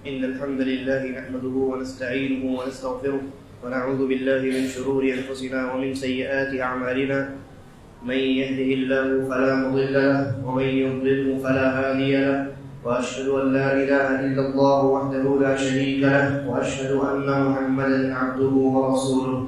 إن الحمد لله نحمده ونستعينه ونستغفره ونعوذ بالله من شرور أنفسنا ومن سيئات أعمالنا من يهده الله فلا مضل له ومن يضلله فلا هادي له وأشهد أن لا إله إلا الله وحده لا شريك له وأشهد أن محمدا عبده ورسوله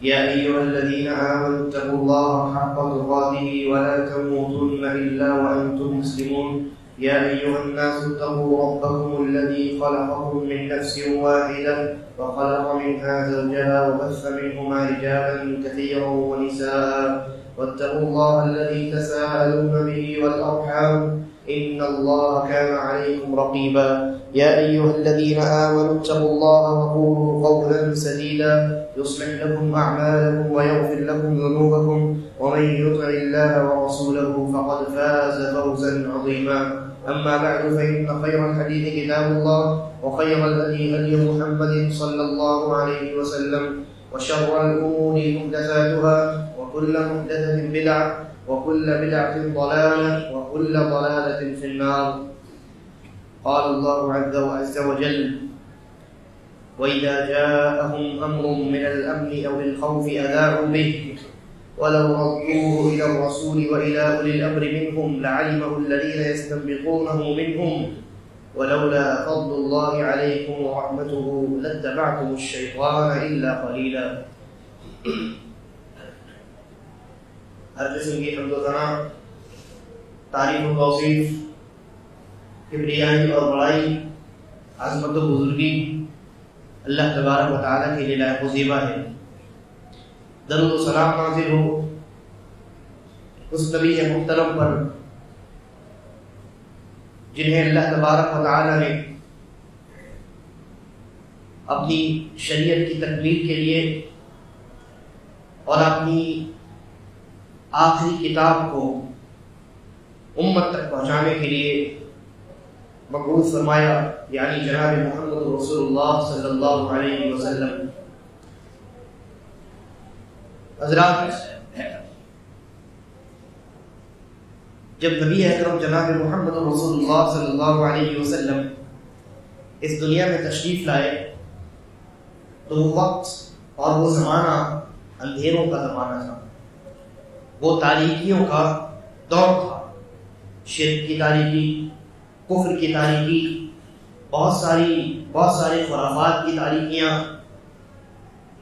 يا أيها الذين آمنوا اتقوا الله حق تقاته ولا تموتن إلا وأنتم مسلمون يا أيها الناس اتقوا ربكم الذي خلقكم من نفس واحدة وخلق منها زوجها وبث منهما رجالا كثيرا ونساء واتقوا الله الذي تساءلون به والأرحام إن الله كان عليكم رقيبا يا أيها الذين آمنوا اتقوا الله وقولوا قولا سديدا يصلح لكم أعمالكم ويغفر لكم ذنوبكم ومن يطع الله ورسوله فقد فاز فوزا عظيما أما بعد فإن خير الحديث كتاب الله وخير الهدي هدي محمد صلى الله عليه وسلم وشر الأمور محدثاتها وكل محدثة بدعة وكل بدعة ضلالة وكل ضلالة في النار. قال الله عز وجل: وإذا جاءهم أمر من الأمن أو الخوف أذاعوا به ولو ردوه إلى الرسول وإلى أولي الأمر منهم لعلمه الذين يستنبطونه منهم ولولا فضل الله عليكم ورحمته لاتبعتم الشيطان إلا قليلا. ہر قسم کی حمد و ثنا، تعریف و توصیف، کبریائی اور بڑائی، عظمت و بزرگی اللہ تبارک و تعالیٰ کے لیے لائق و زیبا ہے. درود و سلام نازل ہو اس نبی محترم پر جنہیں اللہ تبارک و تعالیٰ نے اپنی شریعت کی تکمیل کے لیے اور اپنی آخری کتاب کو امت تک پہنچانے کے لیے مبعوث فرمایا، یعنی جناب محمد رسول اللہ صلی اللہ علیہ وسلم. حضرات، جب نبی اکرم جناب محمد رسول اللہ صلی اللہ علیہ وسلم اس دنیا میں تشریف لائے تو وہ وقت اور وہ زمانہ اندھیروں کا زمانہ تھا، وہ تاریکیوں کا دور تھا. شرک کی تاریکی، کفر کی تاریکی، بہت سارے خرافات کی تاریکیاں.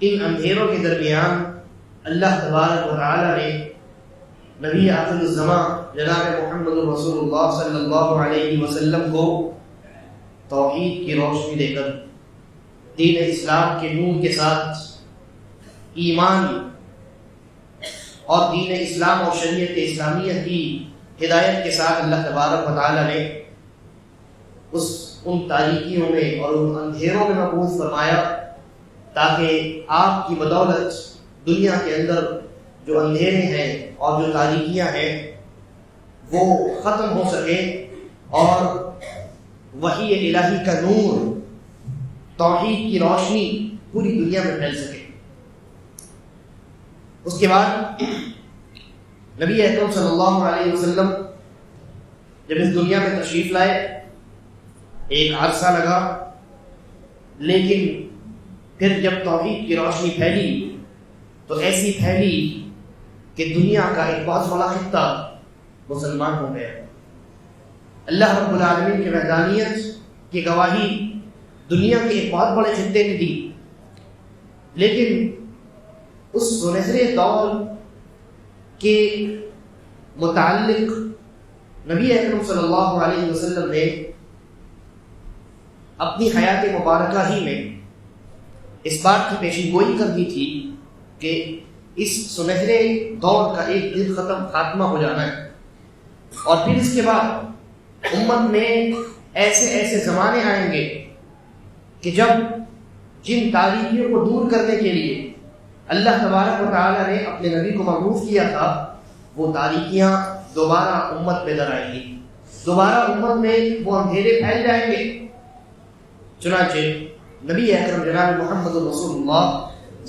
ان اندھیروں کے درمیان اللہ تبارک و تعالی نے نبی آخر الزمان جناب محمد رسول اللہ صلی اللہ علیہ وسلم کو توحید کی روشنی دے کر دین اسلام کے نور کے ساتھ ایمان اور دین اسلام اور شریعت اسلامیہ کی ہدایت کے ساتھ اللہ تبارک و تعالی نے ان تاریکیوں میں اور ان اندھیروں میں مبعوث فرمایا تاکہ آپ کی بدولت دنیا کے اندر جو اندھیرے ہیں اور جو تاریکیاں ہیں وہ ختم ہو سکے اور وحی الہی کا نور، توحید کی روشنی پوری دنیا میں پھیل سکے. اس کے بعد نبی اکرم صلی اللہ علیہ وسلم جب اس دنیا میں تشریف لائے ایک عرصہ لگا، لیکن پھر جب توحید کی روشنی پھیلی تو ایسی پھیلی کہ دنیا کا ایک بہت بڑا خطہ مسلمان ہو گیا. اللہ رب العالمین کی وحدانیت کی گواہی دنیا کے ایک بہت بڑے خطے نے دی، لیکن اس سنہرے دور کے متعلق نبی اکرم صلی اللہ علیہ وسلم نے اپنی حیات مبارکہ ہی میں اس بات کی پیشین گوئی کر دی تھی کہ اس سنہرے دور کا ایک دن خاتمہ ہو جانا ہے، اور پھر اس کے بعد امت میں ایسے زمانے آئیں گے کہ جب جن تاریکیوں کو دور کرنے کے لیے اللہ تبارک و تعالی نے اپنے نبی کو مبعوث کیا تھا وہ تاریکیاں دوبارہ امت میں در آئیں گی، دوبارہ امت میں وہ اندھیرے پھیل جائیں گے. چنانچہ نبی اکرم جناب محمد رسول اللہ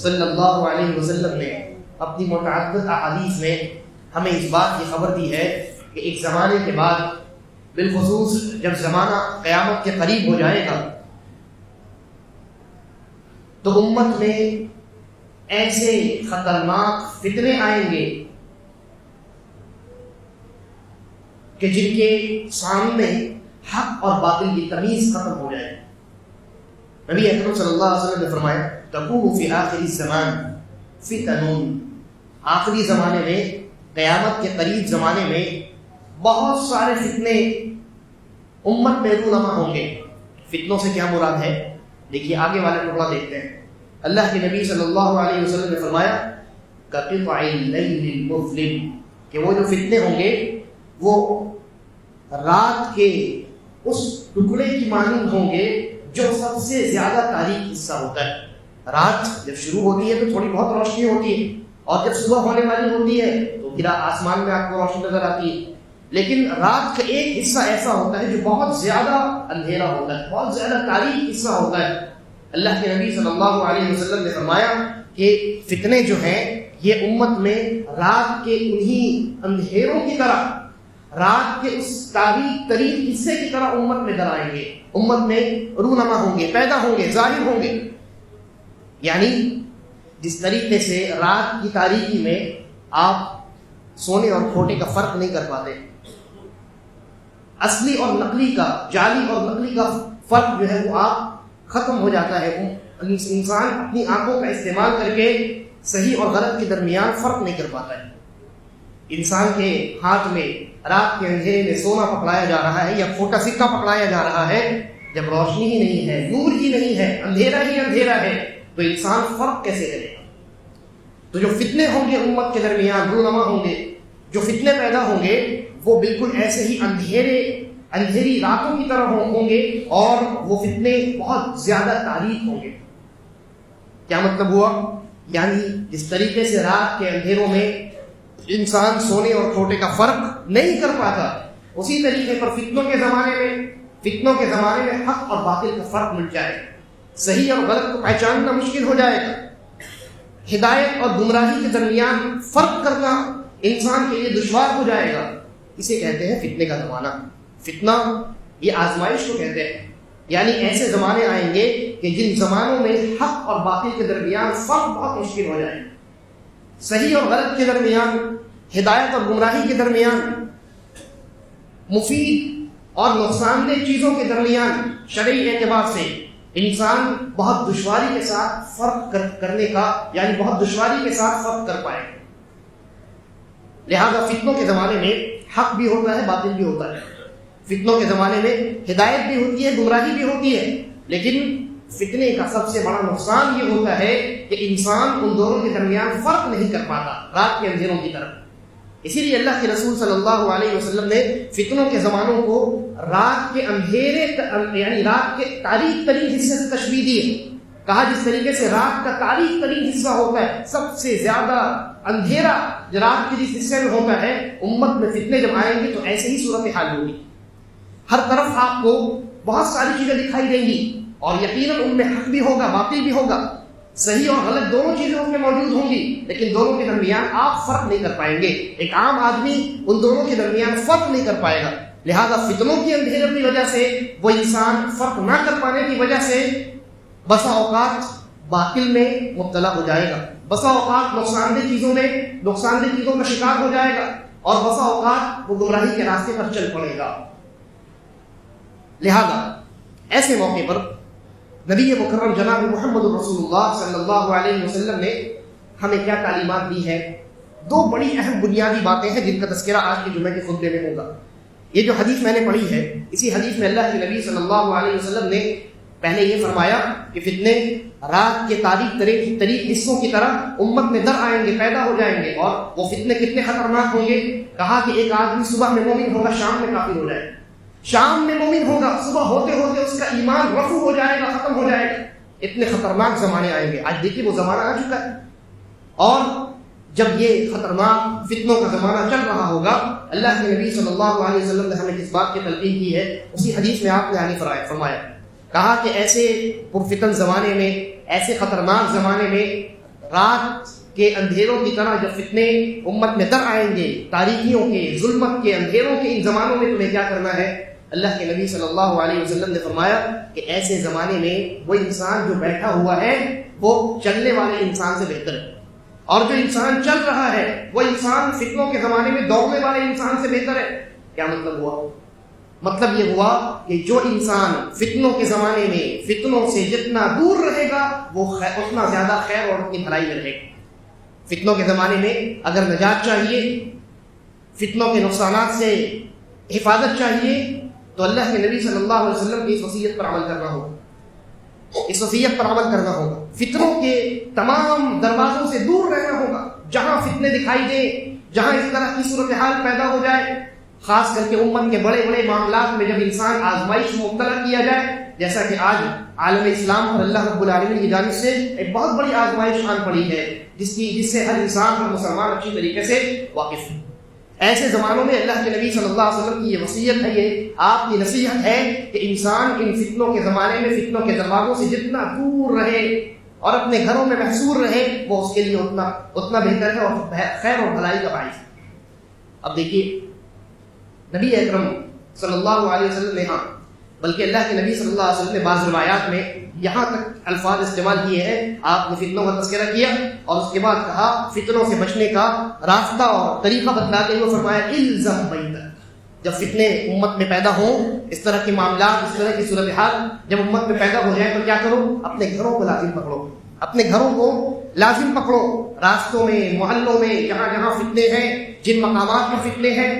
صلی اللہ علیہ وسلم نے اپنی متعدد احادیث میں ہمیں اس بات کی خبر دی ہے کہ ایک زمانے کے بعد بالخصوص جب زمانہ قیامت کے قریب ہو جائے گا تو امت میں ایسے خطرناک فتنے آئیں گے کہ جن کے سامنے حق اور باطل کی تمیز ختم ہو جائے. نبی اکرم صلی اللہ علیہ وسلم نے فرمایا تکون فی آخر الزمان فتن، آخری زمانے میں، قیامت کے قریب زمانے میں بہت سارے فتنے امت میں رونما ہوں گے. فتنوں سے کیا مراد ہے؟ دیکھیے آگے والا ٹکڑا دیکھتے ہیں. اللہ کے نبی صلی اللہ علیہ وسلم نے فرمایا کقطع اللیل المظلم، کہ وہ جو فتنے ہوں گے وہ رات کے اس ٹکڑے کی مانند ہوں گے جو سب سے زیادہ تاریک حصہ ہوتا ہے. رات جب شروع ہوتی ہے تو تھوڑی بہت روشنی ہوتی ہے، اور جب صبح ہونے والی ہوتی ہے تو گرا آسمان میں آپ کو روشنی نظر آتی ہے. لیکن رات کا ایک حصہ ایسا ہوتا ہے جو بہت زیادہ اندھیرا ہوتا ہے، بہت زیادہ تاریک حصہ ہوتا ہے. اللہ کے نبی صلی اللہ علیہ وسلم نے فرمایا کہ فتنے جو ہیں یہ امت میں رات کے انہی اندھیروں کی طرح، رات کے اس تاریک ترین حصے کی طرح امت میں در آئیں گے، امت میں رونما ہوں گے، پیدا ہوں گے، ظاہر ہوں گے. یعنی جس طریقے سے رات کی تاریکی میں آپ سونے اور کھوٹے کا فرق نہیں کر پاتے، اصلی اور نقلی کا، جعلی اور نقلی کا فرق جو ہے وہ آپ ختم ہو جاتا ہے. انسان اپنی آنکھوں کا استعمال کر کے صحیح اور غلط کے درمیان فرق نہیں کر پاتا ہے. انسان کے ہاتھ میں رات کے اندھیرے میں سونا پکڑایا جا رہا ہے یا کھوٹا سکہ پکڑایا جا رہا ہے، جب روشنی ہی نہیں ہے، نور ہی نہیں ہے، اندھیرا ہی اندھیرا ہے، تو انسان فرق کیسے کرے گا؟ تو جو فتنے ہوں گے امت کے درمیان رونما ہوں گے، جو فتنے پیدا ہوں گے وہ بالکل ایسے ہی اندھیری راتوں کی طرح ہوں گے، اور وہ فتنے بہت زیادہ تاریک ہوں گے. کیا مطلب ہوا؟ یعنی جس طریقے سے رات کے اندھیروں میں انسان سونے اور کھوٹے کا فرق نہیں کر پاتا، اسی طریقے پر فتنوں کے زمانے میں حق اور باطل کا فرق مل جائے گا، صحیح اور غلط کو پہچاننا مشکل ہو جائے گا، ہدایت اور گمراہی کے درمیان فرق کرنا انسان کے لیے دشوار ہو جائے گا. اسے کہتے ہیں فتنے کا زمانہ. فتنہ یہ آزمائش کو کہتے ہیں. یعنی ایسے زمانے آئیں گے کہ جن زمانوں میں حق اور باطل کے درمیان فرق بہت مشکل ہو جائے گا، صحیح اور غلط کے درمیان، ہدایت اور گمراہی کے درمیان، مفید اور نقصان دہ چیزوں کے درمیان شرعی اعتبار سے انسان بہت دشواری کے ساتھ فرق کرنے کا، یعنی بہت دشواری کے ساتھ فرق کر پائے. لہذا فتنوں کے زمانے میں حق بھی ہوتا ہے، باطل بھی ہوتا ہے. فتنوں کے زمانے میں ہدایت بھی ہوتی ہے، گمراہی بھی ہوتی ہے، لیکن فتنے کا سب سے بڑا نقصان یہ ہوتا ہے کہ انسان ان دونوں کے درمیان فرق نہیں کر پاتا رات کے اندھیروں کی طرف. اسی لیے اللہ کے رسول صلی اللہ علیہ وسلم نے فتنوں کے زمانوں کو رات کے اندھیرے، یعنی رات کے تاریک ترین حصے سے تشبیہ دی ہے. کہا جس طریقے سے رات کا تاریک ترین حصہ ہوتا ہے، سب سے زیادہ اندھیرا جو رات کے جس حصے میں ہوتا ہے، امت میں فتنے جب آئیں گے تو ایسے ہی صورتحال ہوگی. ہر طرف آپ کو بہت ساری چیزیں دکھائی دیں گی، اور یقیناً ان میں حق بھی ہوگا، باطل بھی ہوگا، صحیح اور غلط دونوں چیزیں اس میں موجود ہوں گی، لیکن دونوں کے درمیان آپ فرق نہیں کر پائیں گے. ایک عام آدمی ان دونوں کے درمیان فرق نہیں کر پائے گا. لہذا فتنوں کی اندھیروں کی وجہ سے وہ انسان فرق نہ کر پانے کی وجہ سے بسا اوقات باطل میں مبتلا ہو جائے گا، بسا اوقات نقصان دہ چیزوں کا شکار ہو جائے گا، اور بسا اوقات وہ گمراہی کے راستے پر چل پڑے گا. لہذا ایسے موقع پر نبی مکرم جناب محمد رسول اللہ صلی اللہ علیہ وسلم نے ہمیں کیا تعلیمات دی ہے؟ دو بڑی اہم بنیادی باتیں ہیں جن کا تذکرہ آج کے جمعے کے خطبے میں ہوگا. یہ جو حدیث میں نے پڑھی ہے، اسی حدیث میں اللہ کے نبی صلی اللہ علیہ وسلم نے پہلے یہ فرمایا کہ فتنے رات کے تاریک حصوں کی طرح امت میں در آئیں گے، پیدا ہو جائیں گے. اور وہ فتنے کتنے خطرناک ہوں گے؟ کہا کہ ایک آدمی صبح میں مومن ہوگا، شام میں کافر ہو جائے گا، شام میں مومن ہوگا، صبح ہوتے ہوتے اس کا ایمان رفع ہو جائے گا، ختم ہو جائے گا. اتنے خطرناک زمانے آئیں گے. آج دیکھیے وہ زمانہ آ چکا ہے، اور جب یہ خطرناک فتنوں کا زمانہ چل رہا ہوگا، اللہ کے نبی صلی اللہ علیہ وسلم نے ہمیں جس بات کی تلقین کی ہے اسی حدیث میں آپ نے آگے فرمایا. کہا کہ ایسے پرفتن زمانے میں، ایسے خطرناک زمانے میں رات کے اندھیروں کی طرح جب فتنے امت میں در آئیں گے، تاریکیوں کے، ظلمت کے، اندھیروں کے ان زمانوں میں تمہیں کیا کرنا ہے؟ اللہ کے نبی صلی اللہ علیہ وسلم نے فرمایا کہ ایسے زمانے میں وہ انسان جو بیٹھا ہوا ہے وہ چلنے والے انسان سے بہتر ہے، اور جو انسان چل رہا ہے وہ انسان فتنوں کے زمانے میں دوڑنے والے انسان سے بہتر ہے۔ کیا مطلب ہوا؟ مطلب یہ ہوا کہ جو انسان فتنوں کے زمانے میں فتنوں سے جتنا دور رہے گا وہ اتنا زیادہ خیر اور اتنی بھلائی میں رہے گا۔ فتنوں کے زمانے میں اگر نجات چاہیے، فتنوں کے نقصانات سے حفاظت چاہیے، تو اللہ کے نبی صلی اللہ علیہ وسلم کی اس وصیت پر عمل کرنا ہوگا، اس وصیت پر عمل کرنا ہوگا۔ فتنوں کے تمام دروازوں سے دور رہنا ہوگا۔ جہاں فتنے دکھائی دیں، جہاں اس طرح کی صورتحال پیدا ہو جائے، خاص کر کے امت کے بڑے بڑے معاملات میں جب انسان آزمائش میں مبتلا کیا جائے، جیسا کہ آج عالم اسلام پر اللہ رب العالمین کی جانب سے ایک بہت بڑی آزمائش آن پڑی ہے، جس سے ہر انسان اور مسلمان اچھی طریقے سے واقف ہے۔ ایسے زمانوں میں اللہ کے نبی صلی اللہ علیہ وسلم کی یہ وصیت ہے، یہ آپ کی نصیحت ہے کہ انسان ان فتنوں کے زمانے میں فتنوں کے دروازوں سے جتنا دور رہے اور اپنے گھروں میں محصور رہے وہ اس کے لیے اتنا بہتر ہے اور خیر اور بھلائی کا باعث ہے۔ اب دیکھیے نبی اکرم صلی اللہ علیہ وسلم نے بلکہ اللہ کے نبی صلی اللہ علیہ وسلم نے بعض روایات میں یہاں تک الفاظ استعمال کیے ہیں، آپ نے فتنوں کا تذکرہ کیا اور اس کے بعد کہا فتنوں سے بچنے کا راستہ اور طریقہ بتلاتے ہوئے فرمایا الزم بیتک۔ جب فتنے امت میں پیدا ہوں، اس طرح کے معاملات، اس طرح کی صورتحال جب امت میں پیدا ہو جائے تو کیا کرو؟ اپنے گھروں کو لازم پکڑو، اپنے گھروں کو لازم پکڑو۔ راستوں میں، محلوں میں جہاں جہاں فتنے ہیں، جن مقامات پر فتنے ہیں،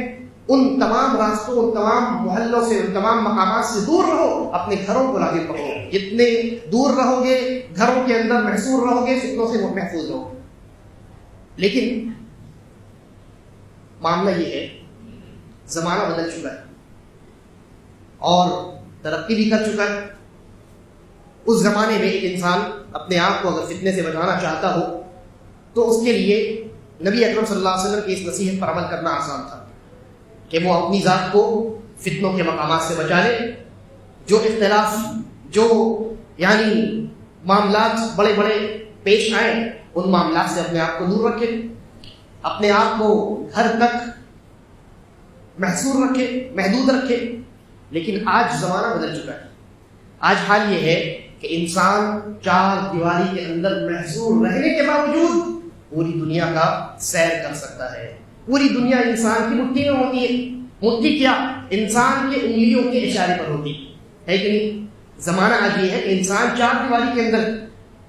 ان تمام راستوں، ان تمام محلوں سے، ان تمام مقامات سے دور رہو، اپنے گھروں کو لازم پکڑو۔ جتنے دور رہو گے، گھروں کے اندر محصور رہو گے، فتنوں سے محفوظ رہو گے۔ لیکن معاملہ یہ ہے زمانہ بدل چکا ہے اور ترقی بھی کر چکا ہے۔ اس زمانے میں ایک انسان اپنے آپ کو اگر فتنے سے بچانا چاہتا ہو تو اس کے لیے نبی اکرم صلی اللہ علیہ وسلم کی اس نصیحت پر عمل کرنا آسان تھا کہ وہ اپنی ذات کو فتنوں کے مقامات سے بچا لے۔ جو اختلاف، جو معاملات بڑے بڑے پیش آئیں، ان معاملات سے اپنے آپ کو دور رکھے، اپنے آپ کو گھر تک محصور رکھے، محدود رکھے۔ لیکن آج زمانہ بدل چکا ہے۔ آج حال یہ ہے کہ انسان چار دیواری کے اندر محصور رہنے کے باوجود پوری دنیا کا سیر کر سکتا ہے۔ پوری دنیا انسان کی مٹھی میں ہوتی ہے۔ مٹھی کیا؟ انسان کے انگلیوں کے اشارے پر ہوتی ہے کہ نہیں؟ زمانہ آج یہ ہے کہ انسان چار دیواری کے اندر،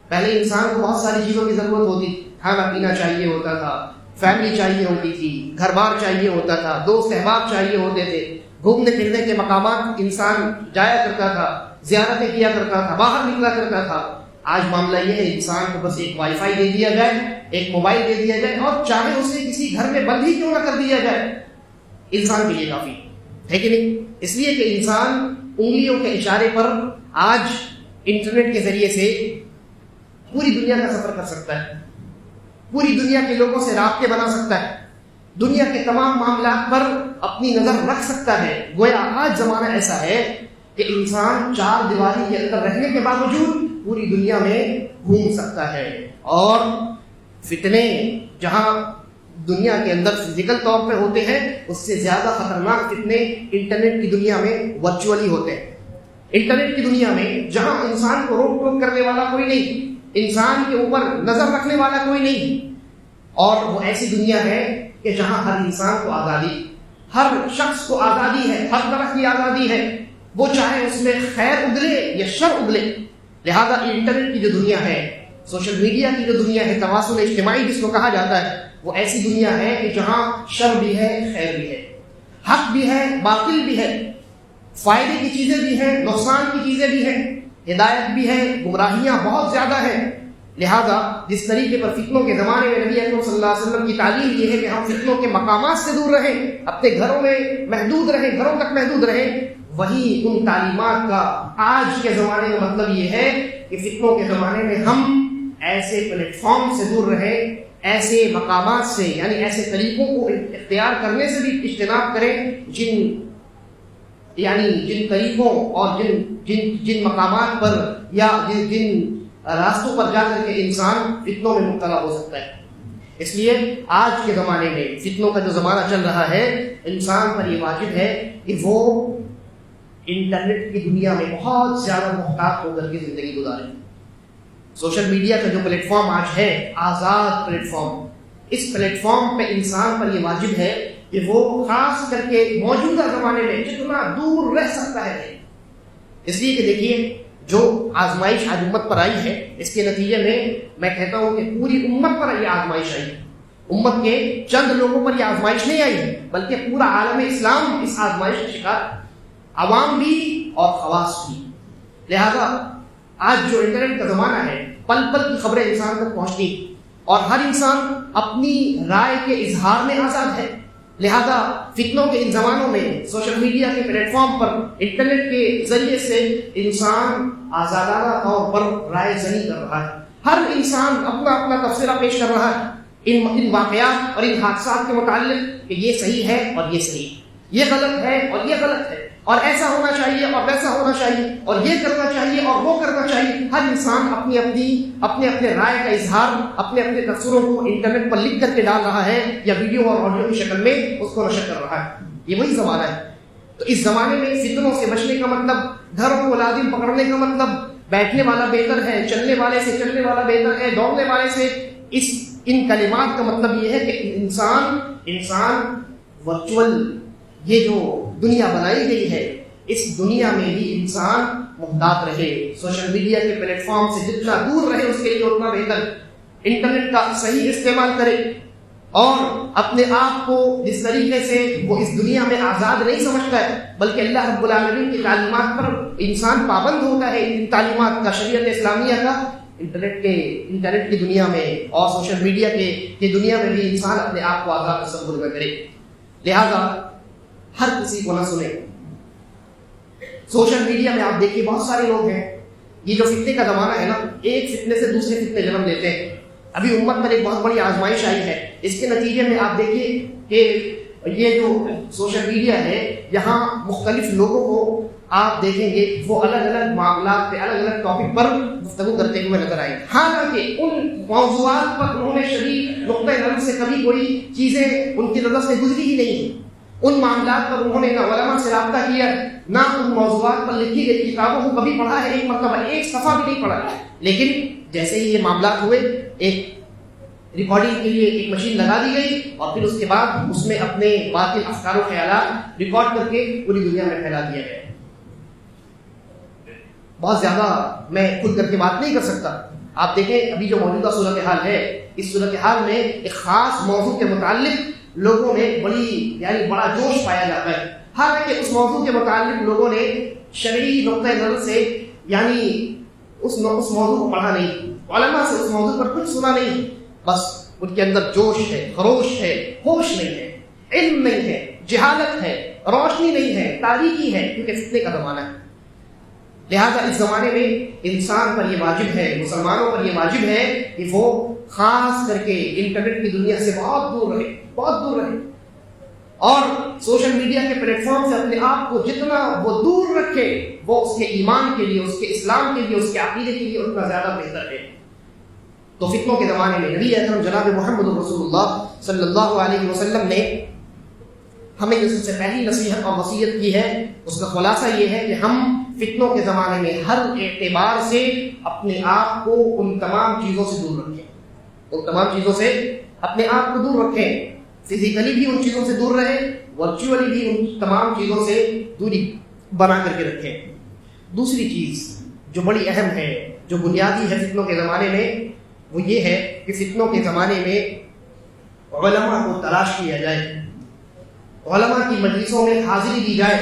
پہلے انسان کو بہت ساری چیزوں کی ضرورت ہوتی، کھانا پینا چاہیے ہوتا تھا، فیملی چاہیے ہوتی تھی، گھر بار چاہیے ہوتا تھا، دوست احباب چاہیے ہوتے تھے، گھومنے پھرنے کے مقامات انسان جایا کرتا تھا، زیارتیں کیا کرتا تھا، باہر نکلا کرتا تھا۔ آج معاملہ یہ ہے انسان کو بس ایک وائی فائی دے دیا جائے، ایک موبائل دے دیا جائے، اور چاہے اسے کسی گھر میں بند ہی کیوں نہ کر دیا جائے، انسان کے لیے کافی ہے کہ نہیں؟ اس لیے کہ انسان انگلیوں کے اشارے پر آج انٹرنیٹ کے ذریعے سے پوری دنیا کا سفر کر سکتا ہے، پوری دنیا کے لوگوں سے رابطے بنا سکتا ہے، دنیا کے تمام معاملات پر اپنی نظر رکھ سکتا ہے۔ گویا آج زمانہ ایسا ہے کہ انسان چار دیواری کے اندر رہنے کے باوجود پوری دنیا میں گھوم سکتا ہے، اور فتنے جہاں دنیا کے اندر فزیکل طور پہ ہوتے ہیں، اس سے زیادہ خطرناک فتنے انٹرنیٹ کی دنیا میں ورچولی ہوتے ہیں۔ انٹرنیٹ کی دنیا میں جہاں انسان کو روک ٹوک کرنے والا کوئی نہیں، انسان کے اوپر نظر رکھنے والا کوئی نہیں، اور وہ ایسی دنیا ہے کہ جہاں ہر انسان کو آزادی، ہر شخص کو آزادی ہے، ہر طرح کی آزادی ہے، وہ چاہے اس میں خیر اگلے یا شر اگلے۔ لہذا انٹرنیٹ کی جو دنیا ہے، سوشل میڈیا کی جو دنیا ہے، تواصل اجتماعی جس کو کہا جاتا ہے، وہ ایسی دنیا ہے کہ جہاں شر بھی ہے، خیر بھی ہے، حق بھی ہے، باطل بھی ہے، فائدے کی چیزیں بھی ہیں، نقصان کی چیزیں بھی ہیں، ہدایت بھی ہے، گمراہیاں بہت زیادہ ہیں۔ لہذا جس طریقے پر فتنوں کے زمانے میں نبی اکرم صلی اللہ علیہ وسلم کی تعلیم یہ ہے کہ ہم فتنوں کے مقامات سے دور رہیں، اپنے گھروں میں محدود رہیں، گھروں تک محدود رہیں، وہی ان تعلیمات کا آج کے زمانے میں مطلب یہ ہے کہ فتنوں کے زمانے میں ہم ایسے پلیٹ فارم سے دور رہیں، ایسے مقامات سے، یعنی ایسے طریقوں کو اختیار کرنے سے بھی اجتناب کریں جن طریقوں اور جن مقامات پر یا جن راستوں پر جا کر کے انسان فتنوں میں مبتلا ہو سکتا ہے۔ اس لیے آج کے زمانے میں فتنوں کا جو زمانہ چل رہا ہے، انسان پر یہ واجب ہے کہ وہ انٹرنیٹ کی دنیا میں بہت زیادہ محتاط ہو کر کے زندگی گزاریں. سوشل میڈیا کا جو پلیٹ فارم آج ہے، آزاد پلیٹ فارم، اس پلیٹ فارم پہ انسان پر یہ واجب ہے کہ وہ خاص کر کے موجودہ زمانے میں جتنا دور رہ سکتا ہے. اس لیے کہ دیکھیے جو آزمائش آج امت پر آئی ہے، اس کے نتیجے میں کہتا ہوں کہ پوری امت پر یہ آزمائش آئی. امت کے چند لوگوں پر یہ آزمائش نہیں آئی، بلکہ پورا عالم اسلام اس آزمائش کا شکار، عوام بھی اور خواص بھی. لہذا آج جو انٹرنیٹ کا زمانہ ہے، پل پل کی خبریں انسان تک پہنچتی اور ہر انسان اپنی رائے کے اظہار میں آزاد ہے. لہذا فتنوں کے ان زمانوں میں سوشل میڈیا کے پلیٹ فارم پر انٹرنیٹ کے ذریعے سے انسان آزادانہ طور پر رائے زنی کر رہا ہے. ہر انسان اپنا اپنا تبصرہ پیش کر رہا ہے ان واقعات اور ان حادثات کے متعلق کہ یہ صحیح ہے اور یہ صحیح، یہ غلط ہے اور یہ غلط ہے، اور ایسا ہونا چاہیے اور ویسا ہونا چاہیے، اور یہ کرنا چاہیے اور وہ کرنا چاہیے. ہر انسان اپنی اپنے رائے کا اظہار، اپنے تبصروں کو انٹرنیٹ پر لکھ کر کے ڈال رہا ہے یا ویڈیو اور آڈیو کی شکل میں اس کو نشر کر رہا ہے. یہ وہی زمانہ ہے. تو اس زمانے میں فتنوں سے بچنے کا مطلب، گھروں کو لازم پکڑنے کا مطلب، بیٹھنے والا بہتر ہے، چلنے والے سے چلنے والا بہتر ہے، دوڑنے والے سے، ان کلمات کا مطلب یہ ہے کہ انسان ورچوئل یہ جو دنیا بنائی گئی ہے، اس دنیا میں بھی انسان محتاط رہے. سوشل میڈیا کے پلیٹ فارم سے جتنا دور رہے اس کے لیے اتنا بہتر. انٹرنیٹ کا صحیح استعمال کرے اور اپنے آپ کو جس طریقے سے وہ اس دنیا میں آزاد نہیں سمجھتا ہے، بلکہ اللہ رب العالمین کی تعلیمات پر انسان پابند ہوتا ہے، ان تعلیمات کا، شریعت اسلامیہ کا. انٹرنیٹ کی دنیا میں اور سوشل میڈیا کی دنیا میں بھی انسان اپنے آپ کو آزاد تصور میں کرے. لہذا ہر کسی کو نہ سنے. سوشل میڈیا میں آپ دیکھیے بہت سارے لوگ ہیں، یہ جو فتنے کا زمانہ ہے نا، ایک فتنے سے دوسرے فتنے جنم لیتے ہیں. ابھی امت پر ایک بہت بڑی آزمائش آئی ہے. اس کے نتیجے میں آپ دیکھیے کہ یہ جو سوشل میڈیا ہے، یہاں مختلف لوگوں کو آپ دیکھیں گے وہ الگ الگ معاملات پہ، الگ الگ ٹاپک پر گفتگو کرتے ہوئے نظر آئے. حالانکہ ان موضوعات پر انہوں نے شریک نقطۂ نظر سے کبھی کوئی چیزیں ان کی نظر سے گزری ہی نہیں. ان معاملات پر انہوں نے نہ علماء سے رابطہ کیا، نہ ان موضوعات پر لکھی گئی کتابوں کو کبھی پڑھا ہے، ایک مرتبہ ایک صفحہ بھی نہیں پڑھا. لیکن جیسے ہی یہ معاملات ہوئے، ایک ریکارڈنگ کے لیے ایک مشین لگا دی گئی اور پھر اس کے بعد اس میں اپنے باطل افکار و خیالات ریکارڈ کر کے پوری دنیا میں پھیلا دیا گیا. بہت زیادہ میں کھل کر کے بات نہیں کر سکتا. آپ دیکھیں ابھی جو موجودہ صورتحال ہے، اس صورتحال میں ایک خاص موضوع کے متعلق لوگوں میں بڑا جوش پایا جاتا ہے. حالانکہ اس موضوع کے متعلق لوگوں نے شرعی نقطۂ نظر سے اس موضوع کو پڑھا نہیں، علماء سے اس موضوع پر کچھ سنا نہیں. بس ان کے اندر جوش ہے، خروش ہے، ہوش نہیں ہے، علم نہیں ہے، جہالت ہے، روشنی نہیں ہے، تاریکی ہے، کیونکہ فتنے کا زمانہ ہے. لہذا اس زمانے میں انسان پر یہ واجب ہے، مسلمانوں پر یہ واجب ہے کہ وہ خاص کر کے انٹرنیٹ کی دنیا سے بہت دور رہے اور سوشل میڈیا کے پلیٹ فارم سے اپنے آپ کو جتنا وہ دور رکھے، وہ اس کے ایمان کے لیے، اس کے اسلام کے لیے، اس کے عقیدے کے لیے اتنا زیادہ بہتر ہے. تو فتنوں کے زمانے میں نبی اکرم جناب محمد رسول اللہ صلی اللہ علیہ وسلم نے ہمیں جو سب سے پہلی نصیحت اور وصیت کی ہے، اس کا خلاصہ یہ ہے کہ ہم فتنوں کے زمانے میں ہر اعتبار سے اپنے آپ کو ان تمام چیزوں سے دور رکھیں. ان تمام چیزوں سے اپنے آپ کو دور رکھیں. فزیکلی بھی ان چیزوں سے دور رہیں، ورچولی بھی ان تمام چیزوں سے دوری بنا کر کے رکھیں. دوسری چیز جو بڑی اہم ہے، جو بنیادی ہے فتنوں کے زمانے میں، وہ یہ ہے کہ فتنوں کے زمانے میں علماء کو تلاش کیا جائے، علماء کی مجلسوں میں حاضری دی جائے.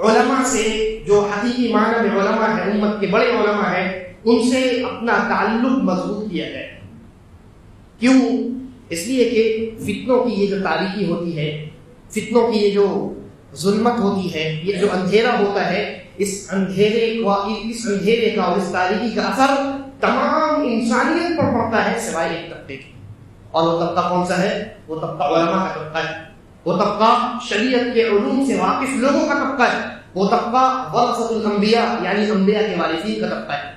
علماء سے جو حقیقی معنی میں علماء ہیں، امت کے بڑے علماء ہیں، ان سے اپنا تعلق مضبوط کیا جائے. کیوں؟ اس لیے کہ فتنوں کی یہ جو تاریکی ہوتی ہے، فتنوں کی یہ جو ظلمت ہوتی ہے، یہ جو اندھیرا ہوتا ہے، اس اندھیرے کا اور اس تاریکی کا اثر تمام انسانیت پر پڑتا ہے سوائے ایک طبقے کے. اور وہ طبقہ کون سا ہے؟ وہ طبقہ علماء کا طبقہ ہے. وہ طبقہ شریعت کے علوم سے واقف لوگوں کا طبقہ ہے. وہ طبقہ ورثۃ الانبیاء یعنی انبیاء کے وارثین کا طبقہ ہے.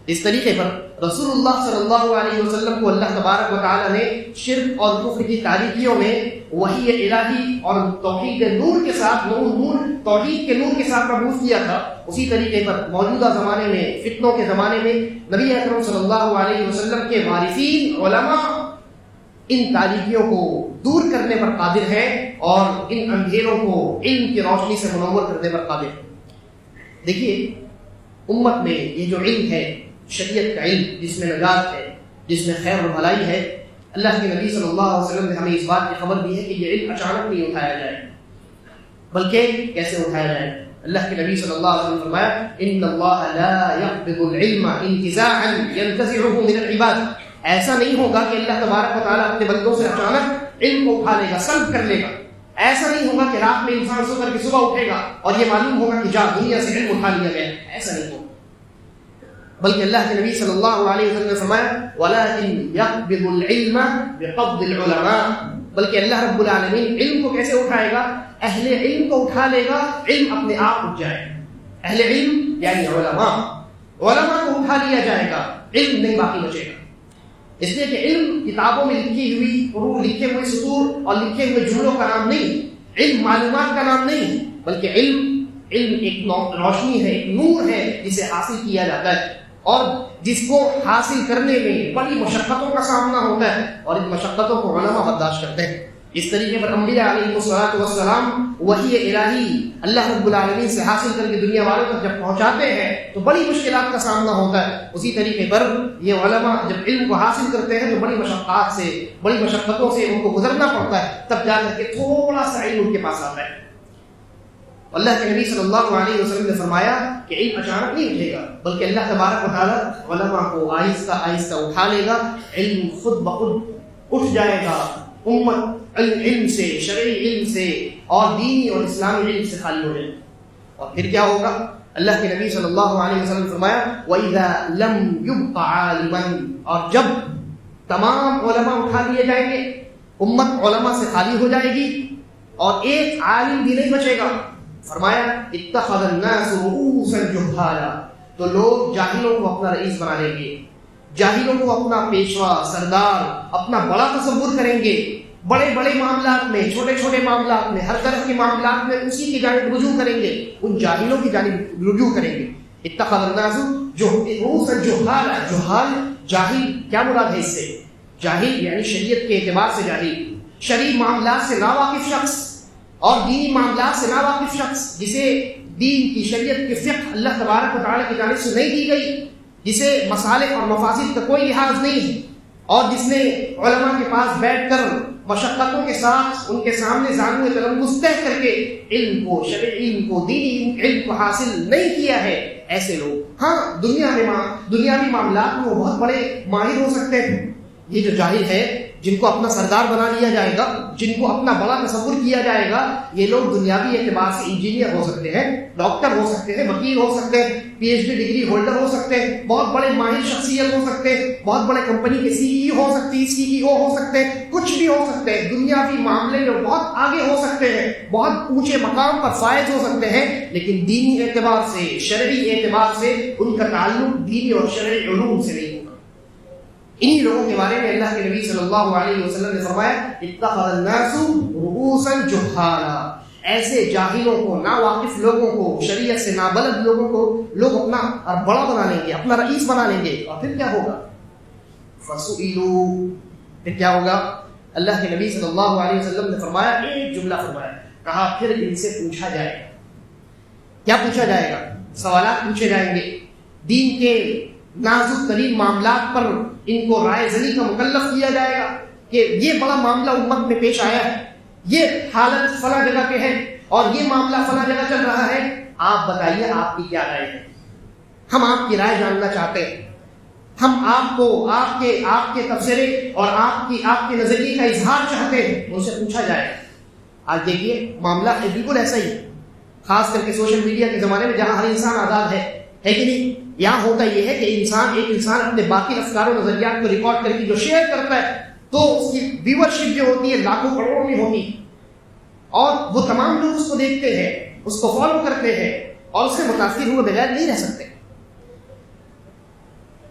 اس طریقے پر رسول اللہ صلی اللہ علیہ وسلم کو اللہ تبارک و تعالی نے شرک اور کفر کی تاریکیوں میں وحی الہی اور توحید نور کے ساتھ نور توحید کے نور کے ساتھ مبعوث کیا تھا، اسی طریقے پر موجودہ زمانے میں فتنوں کے زمانے میں نبی اکرم صلی اللہ علیہ وسلم کے وارثین علماء ان تاریکیوں کو دور کرنے پر قادر ہے اور ان اندھیروں کو علم کی روشنی سے منور کرنے پر قادر ہے۔ دیکھیے امت میں یہ جو علم ہے، شریعت کا علم جس میں نجات ہے، جس میں خیر و بھلائی ہے، اللہ کے نبی صلی اللہ علیہ وسلم نے ہمیں اس بات کی خبر دی ہے کہ یہ علم اچانک نہیں اٹھایا جائے بلکہ کیسے اٹھایا جائے۔ اللہ کے نبی صلی اللہ علیہ وسلم نے فرمایا ان اللہ لا يقبض العلم انتزاعا ينتزعه من العباد، ایسا نہیں ہوگا کہ اللہ تبارک و تعالیٰ اپنے بندوں سے اچانک علم کو اٹھا لے گا، سلب کر لے گا۔ ایسا نہیں ہوگا کہ رات میں انسان سو کر کے صبح اٹھے گا اور یہ معلوم ہوگا کہ جا دنیا سے علم اٹھا لیا گیا، ایسا نہیں ہوگا، بلکہ اللہ کے نبی صلی اللہ علیہ وسلم نے فرمایا وَلَكِنْ يَقْبِضُ الْعِلْمَ بِقَبْضِ الْعُلَمَاءِ، بلکہ اللہ رب العالمین علم کو کیسے اٹھائے گا؟ اہل علم کو اٹھا لے گا، علم اپنے آپ اٹھ جائے گا۔ اہل علم یعنی علماء کو اٹھا لیا جائے گا، علم نہیں باقی بچے گا۔ اس لیے کہ علم کتابوں میں لکھی ہوئی حروف، لکھے ہوئے سطور اور لکھے ہوئے جملوں کا نام نہیں، علم معلومات کا نام نہیں، بلکہ علم ایک روشنی ہے، ایک نور ہے جسے حاصل کیا جاتا ہے اور جس کو حاصل کرنے میں بڑی مشقتوں کا سامنا ہوتا ہے اور ان مشقتوں کو علماء برداشت کرتے ہیں۔ اس طریقے پر انبیاء علیہ السلام وحی الہی اللہ رب العالمین سے حاصل کر کے دنیا والوں تک جب پہنچاتے ہیں تو بڑی مشکلات کا سامنا ہوتا ہے۔ اسی طریقے پر یہ علماء جب علم کو حاصل کرتے ہیں تو بڑی مشقات سے، بڑی مشقتوں سے ان کو گزرنا پڑتا ہے، تب جا کر کے تھوڑا سا علم ان کے پاس آتا ہے۔ اللہ کے نبی صلی اللہ علیہ وسلم نے فرمایا کہ علم اچانک نہیں اٹھے گا بلکہ اللہ تبارک و تعالیٰ علماء کو آہستہ آہستہ اٹھا لے گا، علم خود بخود اٹھ جائے گا، امت علم سے، شرعی علم سے اور دینی اور اسلامی علم سے خالی ہو جائے گا۔ اور پھر کیا ہوگا؟ اللہ کے نبی صلی اللہ علیہ وسلم نے فرمایا وَإِذَا لَمْ يُبْقَ عَالِمًا، اور جب تمام علماء اٹھا دیے جائیں گے، امت علماء سے خالی ہو جائے گی اور ایک عالم بھی نہیں بچے گا۔ فرمایا اتخذ الناس رؤوسا جہالا، تو لوگ جاہلوں کو اپنا رئیس بنا لیں گے، جاہلوں کو اپنا پیشوا، سردار، اپنا بڑا تصور کریں گے، بڑے بڑے معاملات میں، چھوٹے چھوٹے معاملات میں، ہر طرح کے معاملات میں اسی کی جانب رجوع کریں گے، ان جاہلوں کی جانب رجوع کریں گے۔ اتخذ الناس رؤوسا جہالا، جہال جاہل کیا مراد ہے اس سے؟ جاہل یعنی شریعت کے اعتبار سے جاہل، شرعی معاملات سے ناواقف شخص اور دینی معاملات سے ناواقف شخص، جسے دین کی شریعت کی فقہ اللہ تبارک و تعالیٰ کی جانب سے نہیں دی گئی، جسے مصالح اور مفاسد کا کوئی لحاظ نہیں ہے، اور جس نے علماء کے پاس بیٹھ کر مشقتوں کے ساتھ ان کے سامنے زانوئے تلمس طے کر کے علم کو، شرعی علم کو، دینی علم کو حاصل نہیں کیا ہے، ایسے لوگ ہاں دنیاوی معاملات میں وہ بہت بڑے ماہر ہو سکتے ہیں۔ یہ جو جاہل ہے، جن کو اپنا سردار بنا لیا جائے گا، جن کو اپنا بڑا تصور کیا جائے گا، یہ لوگ دنیاوی اعتبار سے انجینئر ہو سکتے ہیں، ڈاکٹر ہو سکتے ہیں، وکیل ہو سکتے ہیں، P H D degree holder ہو سکتے ہیں، بہت بڑے ماہر شخصیت ہو سکتے ہیں، بہت بڑے کمپنی کے سی ای او ہو سکتے ہیں، کچھ بھی ہو سکتے ہیں، دنیاوی معاملے میں بہت آگے ہو سکتے ہیں، بہت اونچے مقام پر فائز ہو سکتے ہیں، لیکن دینی اعتبار سے، شرعی اعتبار سے ان کا تعلق دینی اور شرعی علوم سے نہیں ہوگا۔ انہی لوگوں کے بارے میں اللہ کے نبی صلی اللہ علیہ وسلم نے فرمایا اتخذ الناس رؤوسا جہالا، ایسے جاہلوں کو، ناواقف لوگوں کو، شریعت سے نابلد لوگوں کو لوگ اپنا بڑا بنا لیں گے، اپنا رئیس بنا لیں گے، اور پھر کیا ہوگا؟ فسئلوا، پھر کیا ہوگا؟ اللہ کے نبی صلی اللہ علیہ وسلم نے فرمایا، ایک جملہ فرمایا، کہا پھر ان سے پوچھا جائے گا۔ کیا پوچھا جائے گا؟ سوالات پوچھے جائیں گے، دین کے نازک ترین معاملات پر ان کو رائے زنی کا مکلف کیا جائے گا کہ یہ بڑا معاملہ امت میں پیش آیا ہے، یہ حالت فلاں جگہ پہ ہے اور یہ معاملہ فلاں جگہ چل رہا ہے، آپ بتائیے آپ کی کیا رائے ہے؟ ہم آپ کی رائے جاننا چاہتے ہیں، ہم آپ کو آپ کے تبصرے اور آپ کے نظریے کا اظہار چاہتے ہیں، ان سے پوچھا جائے گا۔ آج دیکھیے معاملہ بالکل ایسا ہی، خاص کر کے سوشل میڈیا کے زمانے میں جہاں ہر انسان آزاد ہے کہ نہیں؟ یہاں ہوتا یہ ہے کہ ایک انسان اپنے باقی افکار و نظریات کو ریکارڈ کر کے جو شیئر کرتا ہے تو اس کی ویورشپ جو ہوتی ہے لاکھوں کروڑوں میں ہوتی ہے، اور وہ تمام لوگ اس کو دیکھتے ہیں، اس کو فالو کرتے ہیں اور اس سے متاثر ہوئے بغیر نہیں رہ سکتے۔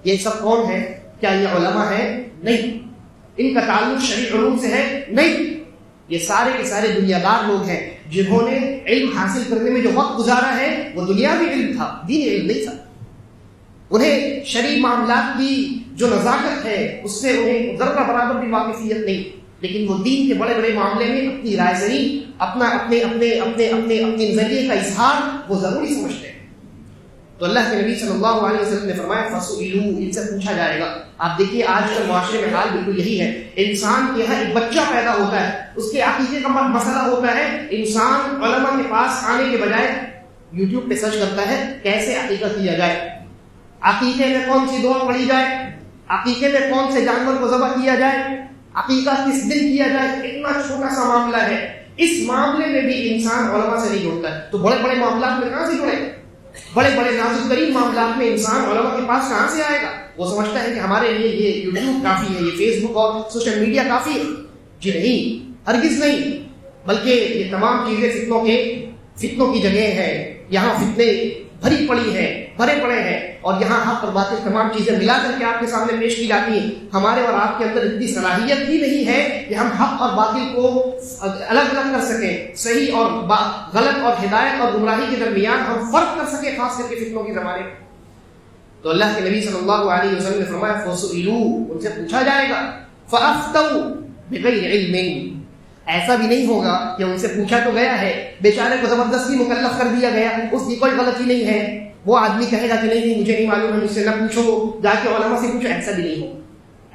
یہ سب کون ہے؟ کیا یہ علماء ہے؟ نہیں۔ ان کا تعلق شرعی علوم سے ہے؟ نہیں۔ یہ سارے کے سارے دنیا دار لوگ ہیں جنہوں نے علم حاصل کرنے میں جو وقت گزارا ہے وہ دنیاوی علم تھا، دینی علم نہیں تھا. انہیں شرعی معاملات کی جو نزاکت ہے اس سے انہیں ذرہ برابر بھی واقفیت نہیں، لیکن وہ دین کے بڑے بڑے معاملے میں اپنی رائے زنی، اپنے نظریے کا اظہار وہ ضروری سمجھتے ہیں. تو اللہ کے نبی صلی اللہ علیہ وسلم نے فرمایا فَسُئِلُوا، ان سے پوچھا جائے گا. آپ دیکھیے آج کل معاشرے میں حال بالکل یہی ہے. انسان کے یہاں ایک بچہ پیدا ہوتا ہے، اس کے عقیدے کا مسئلہ ہوتا ہے، انسان علماء کے پاس آنے کے بجائے یوٹیوب پہ سرچ کرتا ہے کیسے عقیقہ کیا جائے، عقیقے میں کون سی دعا پڑھی جائے، عقیقے میں کون سے جانور کو ذبح کیا جائے، عقیقہ کس دن کیا جائے. اتنا چھوٹا سا معاملہ ہے، اس معاملے میں بھی انسان علماء سے نہیں جڑتا ہے. تو بڑے بڑے معاملات میں کہاں سے جڑے؟ بڑے بڑے نازک ترین معاملات میں انسان علماء کے پاس کہاں سے آئے گا؟ وہ سمجھتا ہے کہ ہمارے لیے یہ یوٹیوب کافی ہے، یہ فیس بک اور سوشل میڈیا کافی ہے. جی نہیں، ہرگز نہیں، بلکہ یہ تمام چیزیں فتنوں کی جگہ ہے. یہاں فتنے بھری پڑی ہیں، بھرے پڑے ہیں، اور یہاں حق اور باطل تمام چیزیں ملا کر کے آپ کے سامنے پیش کی جاتی ہیں. ہمارے اور آپ کے اندر اتنی صلاحیت ہی نہیں ہے کہ ہم حق اور باطل کو الگ الگ کر سکیں، صحیح اور غلط اور ہدایت اور گمراہی کے درمیان ہم فرق کر سکیں، خاص کر کے فتنوں کے زمانے میں. تو اللہ کے نبی صلی اللہ علیہ وسلم نے فرمایا فَسُئِلُوا، ان سے پوچھا جائے گا، فَأَفْتَوْا بِغَيْرِ عِلْمٍ. ایسا بھی نہیں ہوگا کہ ان سے پوچھا تو گیا ہے، بیچارے کو زبردستی مکلف کر دیا گیا، اس کی کوئی غلطی نہیں ہے، وہ آدمی کہے گا کہ نہیں مجھے نہیں معلوم ہے، مجھ سے نہ پوچھو، جا کے علماء سے پوچھو. ایسا بھی نہیں ہوگا،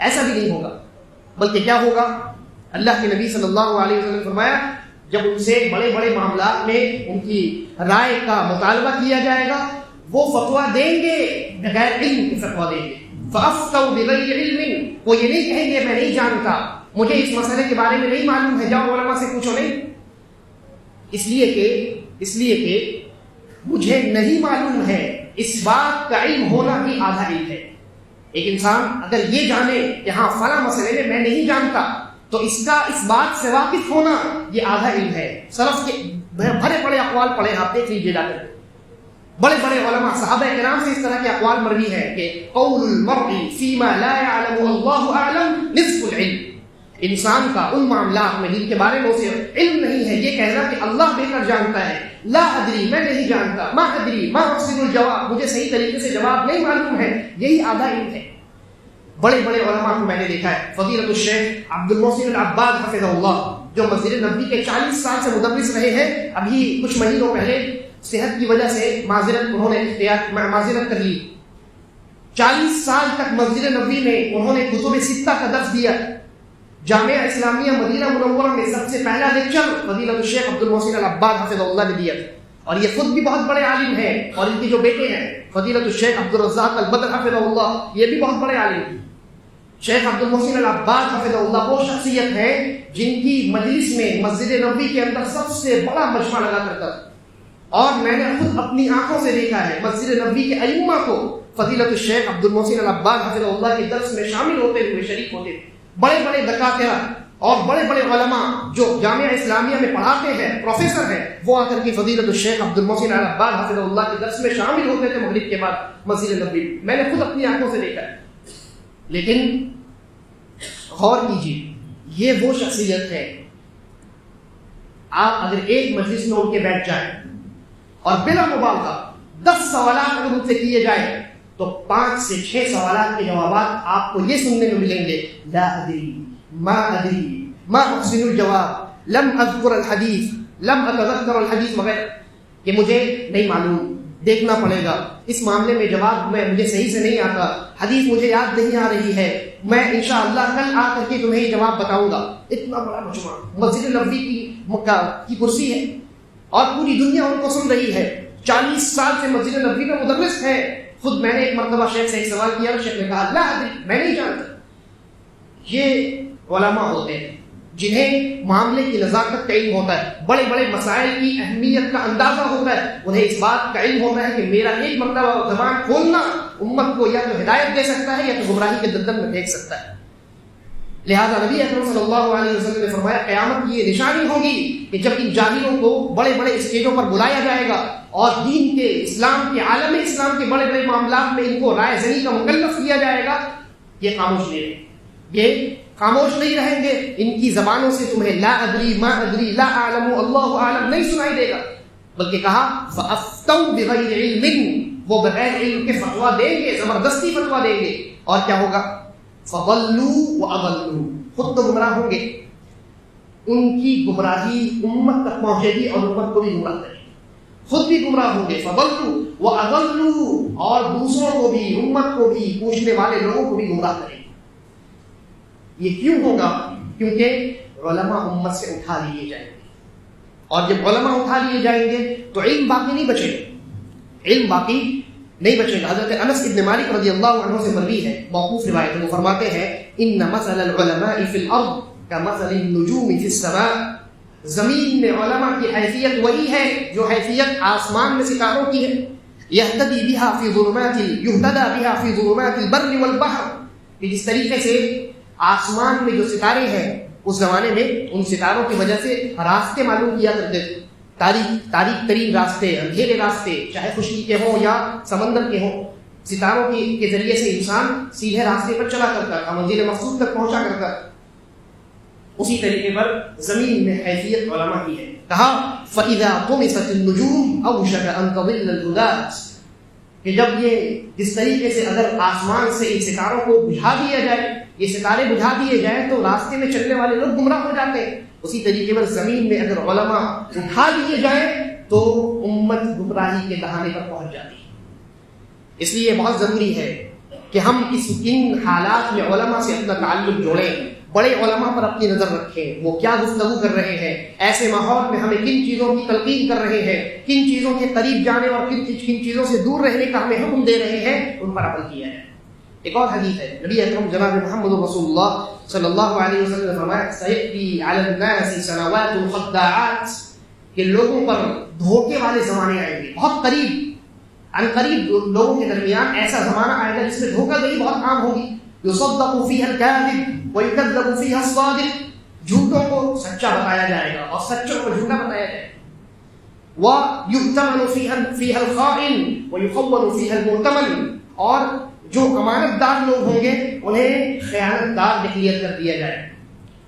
ایسا بھی نہیں ہوگا. بلکہ کیا ہوگا؟ اللہ کے نبی صلی اللہ علیہ وسلم نے فرمایا جب ان سے بڑے بڑے معاملات میں ان کی رائے کا مطالبہ کیا جائے گا، وہ فتویٰ دیں گے بغیر علم کے فتویٰ دیں گے. فَأَفْتَوْا بِغَيْرِ عِلْمٍ، وہ یہ نہیں کہیں گے میں نہیں جانتا، مجھے اس مسئلے کے بارے میں نہیں معلوم ہے، جاؤ علماء سے پوچھو. نہیں، اس لیے کہ مجھے نہیں معلوم ہے، اس بات کا علم ہونا بھی آدھا علم ہے. ایک انسان اگر یہ جانے کہ ہاں فلاں مسئلے میں میں نہیں جانتا، تو اس بات سے واقف ہونا یہ آدھا علم ہے. سلف کے بڑے بڑے اقوال پڑھے، آپ دیکھ لیجیے جا کر، بڑے بڑے علماء صحابہ کرام سے اس طرح کے اقوال مروی ہیں کہ قول المرء فیما لا يعلم اللہ اعلم نصف العلم. انسان کا ان معاملات میں جن کے بارے میں اسے علم نہیں ہے یہ کہنا کہ اللہ بہتر جانتا ہے. لا ادری، میں نہیں جانتا، ما ادری ما احسن الجواب، مجھے صحیح طریقے سے جواب نہیں معلوم ہے، یہی آدھا علم ہے. بڑے بڑے علماء کو میں نے دیکھا ہے، فضیلۃ الشیخ عبد المحسن العباد حفظہ اللہ، جو مسجد نبوی کے 40 سال سے مدرس رہے ہیں، ابھی کچھ مہینوں پہلے صحت کی وجہ سے معذرت کر لی. 40 سال تک مسجد نبوی میں انہوں نے کتب ستہ کا درس دیا. جامعہ اسلامیہ مدینہ منورہ میں سب سے پہلا لیکچر فضیلۃ الشیخ عبد المحسن العباد حفظہ اللہ نے دیا. اور یہ خود بھی بہت بڑے عالم ہیں، اور ان کے جو بیٹے ہیں فضیلۃ الشیخ عبد الرزاق البدر حفظہ اللہ، یہ بھی بہت بڑے عالم ہیں. شیخ عبد المحسن العباد حفظہ اللہ وہ شخصیت ہے جن کی مجلس میں مسجد نبوی کے اندر سب سے بڑا مجمع لگا کرتا تھا. اور میں نے خود اپنی آنکھوں سے دیکھا ہے مسجد نبوی کے ائمہ کو فضیلۃ الشیخ عبد المحسن العباد حفظہ اللہ کے درس میں شامل ہوتے ہوئے شریک ہوتے تھے. بڑے بڑے دکاترہ اور بڑے بڑے علماء جو جامعہ اسلامیہ میں پڑھاتے ہیں، پروفیسر ہیں، وہ آ کر کے فضیلۃ الشیخ عبد المحسن العباد حفظہ اللہ کے درس میں شامل ہوتے تھے مغرب کے بعد مسجد نبوی. میں نے خود اپنی آنکھوں سے دیکھا ہے. لیکن غور کیجیے، یہ وہ شخصیت ہے، آپ اگر ایک مجلس میں اٹھ کے بیٹھ جائیں اور بلا مبالغہ 10 سوالات اگر ان سے کیے جائیں تو 5 سے 6 سوالات کے جوابات آپ کو یہ سننے میں ملیں گے، لا ادری ما احسن الجواب، لم اذکر الحدیث، لم اتذکر الحدیث وغیرہ، کہ مجھے نہیں معلوم، دیکھنا پڑے گا، اس معاملے میں جواب مجھے صحیح سے نہیں آتا، حدیث مجھے یاد نہیں آ رہی ہے، میں انشاءاللہ کل آ کر کے تمہیں جواب بتاؤں گا. اتنا بڑا مجمع مسجد نبوی کی کرسی ہے اور پوری دنیا ان کو سن رہی ہے. 40 سال سے مسجد نبوی میں مدرس ہے. خود میں نے ایک مرتبہ شیخ سے ایک سوال کیا، شیخ نے کہا لا ادری، میں نہیں جانتا. یہ علماء ہوتے ہیں جنہیں معاملے کی نزاکت کا علم ہوتا ہے، بڑے بڑے مسائل کی اہمیت کا اندازہ ہوتا ہے، انہیں اس بات کا علم ہوتا ہے کہ میرا ایک مرتبہ زبان کھولنا امت کو یا تو ہدایت دے سکتا ہے یا تو گمراہی کے دلدل میں پھینک سکتا ہے. لہذا نبی اکرم صلی اللہ علیہ وسلم نے فرمایا قیامت کی یہ نشانی ہوگی کہ جب ان جاہلوں کو بڑے بڑے اسٹیجوں پر بلایا جائے گا اور دین کے، اسلام کے، عالم اسلام کے بڑے بڑے معاملات میں ان کو رائے زنی کا مکلف کیا جائے گا، یہ خاموش نہیں رہے، یہ خاموش نہیں رہیں گے، ان کی زبانوں سے تمہیں لا ادری، ما ادری، لا اعلم، اللہ اعلم نہیں سنائی دے گا، بلکہ کہا فافتوا بغیر علم، وہ بغیر علم کے فتویٰ دیں گے، زبردستی فتویٰ دیں گے، اور کیا ہوگا؟ فضلوا واضلوا، خود تو گمراہ ہوں گے، ان کی گمراہی امت تک پہنچے گی اور امت کو بھی گمراہ کرے گی، خود بھی گمراہ ہوں گے، فضلوا واضلوا، اور دوسروں کو بھی، امت کو بھی، پوچھنے والے لوگوں کو بھی گمراہ کرے گی۔ یہ کیوں ہوگا؟ کیونکہ علماء امت سے اٹھا لیے جائیں گے، اور جب علماء اٹھا لیے جائیں گے تو علم باقی نہیں بچے گا، علم باقی نہیں بچے گا۔ حضرت انس ابن مالک رضی اللہ عنہ سے مروی ہے، موقوف روایت ہے، وہ فرماتے ہیں ان مثل العلماء فی الارض کمثل النجوم فی السماء، زمین میں علماء کی حیثیت وہی ہے جو حیثیت آسمان میں ستاروں کی ہے، یہتدی بہا فی ظلمات یہتدی بہا فی ظلمات البر والبحر، کہ جس طریقے سے آسمان میں جو ستارے ہیں اس زمانے میں ان ستاروں کی وجہ سے راستے معلوم کیا کرتے تھے، تاریک ترین راستے، اندھیرے راستے، چاہے خشکی کے ہوں یا سمندر کے ہوں، ستاروں کے ذریعے سے انسان سیدھے راستے پر چلا کرتا تھا، منزل مقصود تک پہنچا کرتا تھا۔ اسی طریقے پر زمین میں حیثیت علماء کی ہے۔ کہا فَإِذَا طُمِسَتِ النُّجُومُ أَوْشَكَ أَن تَضِلَّ الْهُدَاةُ، کہ جب یہ جس طریقے سے اگر آسمان سے ان ستاروں کو بجھا دیا جائے، یہ ستارے بجھا دیے جائیں تو راستے میں چلنے والے لوگ گمراہ ہو جاتے ہیں، اسی طریقے پر زمین میں اگر علماء اٹھا لیے جائیں تو امت گمراہی کے دہانے پر پہنچ جاتی ہے۔ اس لیے بہت ضروری ہے کہ ہم ان حالات میں علماء سے اپنا تعلق جوڑیں، بڑے علماء پر اپنی نظر رکھیں، وہ کیا گفتگو کر رہے ہیں، ایسے ماحول میں ہمیں کن چیزوں کی تلقین کر رہے ہیں، کن چیزوں کے قریب جانے اور کن چیزوں سے دور رہنے کا ہمیں حکم دے رہے ہیں، ان پر عمل کیا ہے۔ ایک اور حدیث ہے، نبی اکرم جناب محمد رسول اللہ صلی اللہ علیہ وسلم نے فرمایا سیأتی علی الناس سنوات خداعات، کہ لوگوں پر دھوکے والے زمانے آئیں گے، بہت قریب ان قریب لوگوں کے درمیان ایسا زمانہ آئے گا جس میں دھوکہ دہی بہت عام ہوگی، یصدق فیہا الکاذب ویکذب فیہا الصادق، جھوٹوں کو سچا بتایا جائے گا اور سچوں کو جھوٹا بتایا جائے گا، ویؤتمن فیہا الخائن ویخون فیہا المؤتمن، اور جو امانت دار لوگ ہوں گے انہیں خیانت دار ڈکلیئر کر دیا جائے،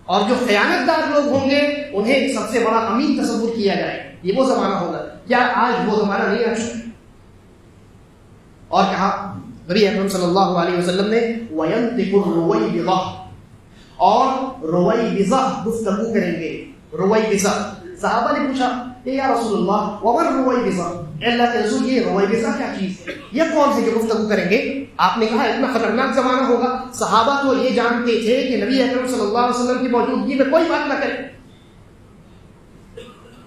اور جو خیانت دار لوگ ہوں گے انہیں سب سے بڑا امین تصور کیا جائے۔ یہ وہ زمانہ ہوگا، کیا آج وہ زمانہ نہیں آ چکا؟ اور کہا نبی اکرم صلی اللہ علیہ وسلم نے وَيَنْطِقُ الرُّوَيْبِضَةُ، اور رویبضہ گفتگو کریں گے۔ رویبضہ، صحابہ نے پوچھا کہ یا رسول اللہ وَمَا الرُّوَيْبِضَةُ، اے اللہ کے رسول یہ رویبضہ کیا چیز ہے، یہ کون ہے جو گفتگو کریں گے؟ آپ نے کہا اتنا خطرناک زمانہ ہوگا، صحابہ تو یہ جانتے تھے کہ نبی اکرم صلی اللہ علیہ وسلم کی موجودگی میں کوئی بات نہ کرے،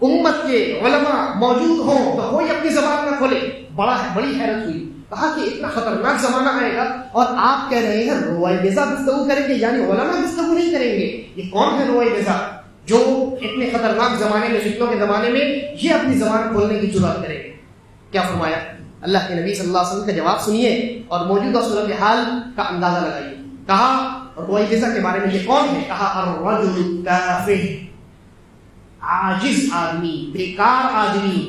امت کے علماء موجود ہوں تو کوئی اپنی زبان نہ کھولے۔ بڑی حیرت ہوئی، کہا کہ اتنا خطرناک زمانہ آئے گا اور آپ کہہ رہے ہیں رویبضہ گفتگو کریں گے، یعنی علماء گفتگو نہیں کریں گے۔ یہ کون ہے رویبضہ جو اتنے خطرناک زمانے میں، فتنوں کے زمانے میں یہ اپنی زبان کھولنے کی جرات کریں گے؟ کیا فرمایا؟ اللہ کے نبی صلی اللہ علیہ وسلم کا جواب سنیے اور موجودہ صورتحال کا اندازہ لگائیے۔ کہا رویبضہ کے بارے میں یہ کون ہے؟ کہا الرجل التافہ، عاجز آدمی، بیکار آدمی،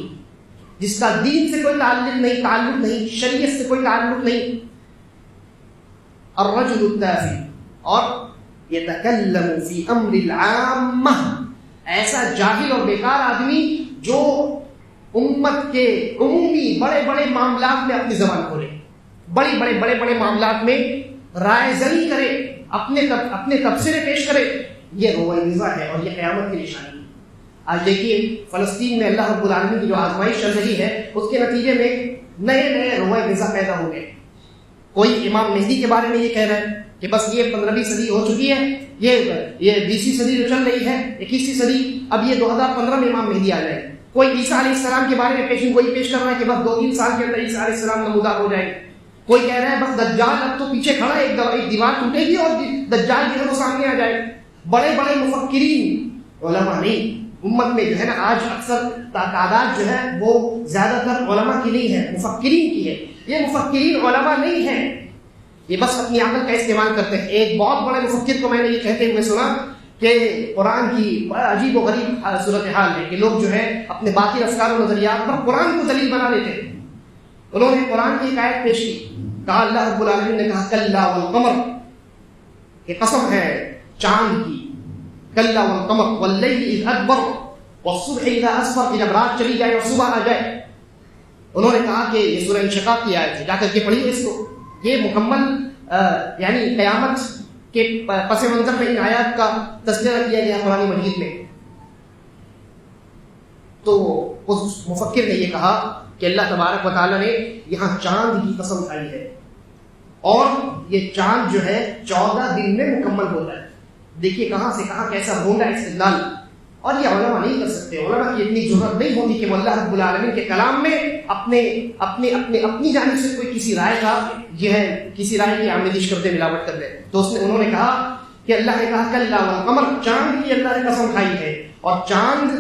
جس کا دین سے کوئی تعلق نہیں، شریعت سے کوئی تعلق نہیں۔ الرجل التافہ، اور یتکلم فی امر العامہ، ایسا جاہل اور بیکار آدمی جو امت کے عمومی بڑے بڑے معاملات میں اپنی زبان کھولے، بڑے معاملات میں رائے زنی کرے، اپنے تبصرے پیش کرے، یہ رویبضہ ہے اور یہ قیامت کی نشانی ہے۔ آج دیکھیے فلسطین میں اللہ رب العالمین کی جو آزمائش چل رہی ہے اس کے نتیجے میں نئے رویبضہ پیدا ہو گئے۔ کوئی امام مہدی کے بارے میں یہ کہہ رہا ہے کہ بس یہ 15ویں صدی ہو چکی ہے، یہ 20ویں صدی جو چل رہی ہے، 21ویں صدی، اب یہ 2015 میں امام مہدی آ جائے۔ کوئی عیسیٰ علیہ السلام کے بارے میں پیشن گوئی پیش کر رہا ہے کہ بس 2-3 سال کے اندر عیسیٰ علیہ السلام نمودار ہو جائے۔ کوئی کہہ رہا ہے بس دجال اب تو پیچھے کھڑا ہے، ایک دیوار ٹوٹے گی اور دجال جو ہے وہ سامنے آ جائے۔ بڑے مفکرین، علماء نہیں، امت میں جو ہے نا آج اکثر تعداد جو ہے وہ زیادہ تر علماء کی نہیں ہے، مفکرین کی ہے۔ یہ مفکرین علماء نہیں ہیں، یہ بس اپنی عقل کا استعمال کرتے ہیں۔ ایک بہت بڑے مفکر کو میں نے یہ کہتے ہوئے سنا کہ قرآن کی بڑا عجیب و غریب صورتحال ہے کہ لوگ جو ہے اپنے باقی افکار و نظریات پر قرآن کو دلیل بنا لیتے ہیں۔ انہوں نے قرآن کی ایک آیت پیش کی، کہا اللہ رب العالمین نے کہا کلا والقمر، کہ قسم ہے چاند کی. کلا والقمر واللیل اذ ادبر والصبح اذا اسفر, کہ جب رات چلی جائے اور صبح آ جائے. انہوں نے کہا کہ یہ سورہ انشقاق کی آیت ہے, جا کر کے پڑھیے اس کو. یہ مکمل یعنی قیامت کے پس منظر میں ان آیات کا تذکرہ کیا گیا قرآن مجید میں. تو اس مفکر نے یہ کہا کہ اللہ تبارک و تعالیٰ نے یہاں چاند کی قسم کھائی ہے, اور یہ چاند جو ہے 14 دن میں مکمل ہوتا ہے. دیکھیے کہاں سے کہاں کیسا ڈھونڈا استدلال. اور یہ علماء نہیں کر سکتے, علماء کی اتنی ضرورت نہیں ہوتی کہ وہ اللہ رب العالمین کے کلام میں اپنی جانب سے کوئی کسی رائے کا یہ ہے کسی رائے کی آمیزش کر دے, ملاوٹ کر دے. تو انہوں نے کہا کہ اللہ نے کہا کلا والقمر, چاند کی اللہ نے قسم کھائی ہے, اور چاند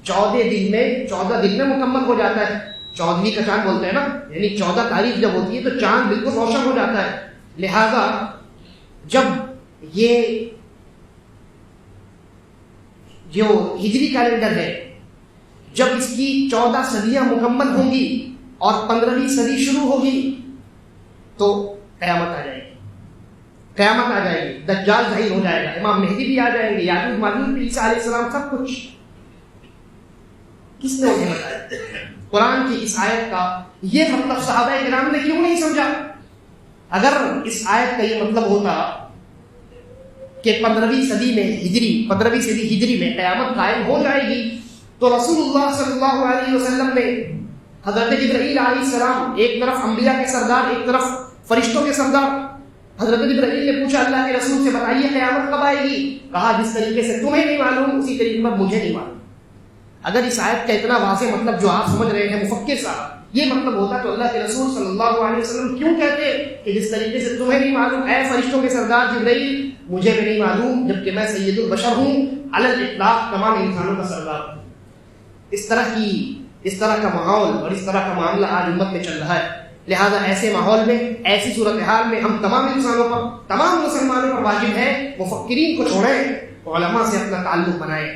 14 دن میں مکمل ہو جاتا ہے. 14ویں کا چاند بولتے ہیں نا, یعنی 14 تاریخ جب ہوتی ہے تو چاند بالکل روشن ہو جاتا ہے. لہذا جب یہ جو ہجری کیلنڈر ہے, جب اس کی 14 صدیاں مکمل ہوں گی اور 15ویں صدی شروع ہوگی تو قیامت آ جائے گی. قیامت آ جائے گی, دجال ظاہر ہو جائے گا, امام مہدی بھی آ جائیں گے, یعقوب ماجوج بھی, عیسیٰ علیہ السلام, سب کچھ. کس نے انہیں بتایا؟ قرآن کی اس آیت کا یہ مطلب صحابہ کرام نے کیوں نہیں سمجھا؟ اگر اس آیت کا یہ مطلب ہوتا کہ 15ویں صدی ہجری میں قیامت قائم ہو جائے گی, تو رسول اللہ صلی اللہ علیہ وسلم نے حضرت جبرائیل علیہ السلام, ایک طرف انبیاء کے سردار, ایک طرف فرشتوں کے سردار, حضرت جبرائیل نے پوچھا اللہ کے رسول سے بتائیے قیامت کب آئے گی؟ کہا جس طریقے سے تمہیں نہیں معلوم اسی طریقے پر مجھے نہیں معلوم. اگر اس آیت کا اتنا واضح مطلب جو آپ سمجھ رہے ہیں مفکر صاحب, یہ مطلب ہوتا تو اللہ کے رسول صلی اللہ علیہ وسلم کیوں کہتے کہ جس طریقے سے تمہیں نہیں معلوم اے فرشتوں کے سردار جبرائیل, مجھے بھی نہیں معلوم, جبکہ میں سید البشر ہوں, علی الاطلاق تمام انسانوں کا سردار ہوں. اس طرح کا ماحول اور اس طرح کا معاملہ آج امت میں چل رہا ہے. لہذا ایسے ماحول میں, ایسی صورتحال میں ہم تمام انسانوں پر, تمام مسلمانوں پر واجب ہے مفکرین کو چھوڑیں, علماء سے اپنا تعلق بنائیں,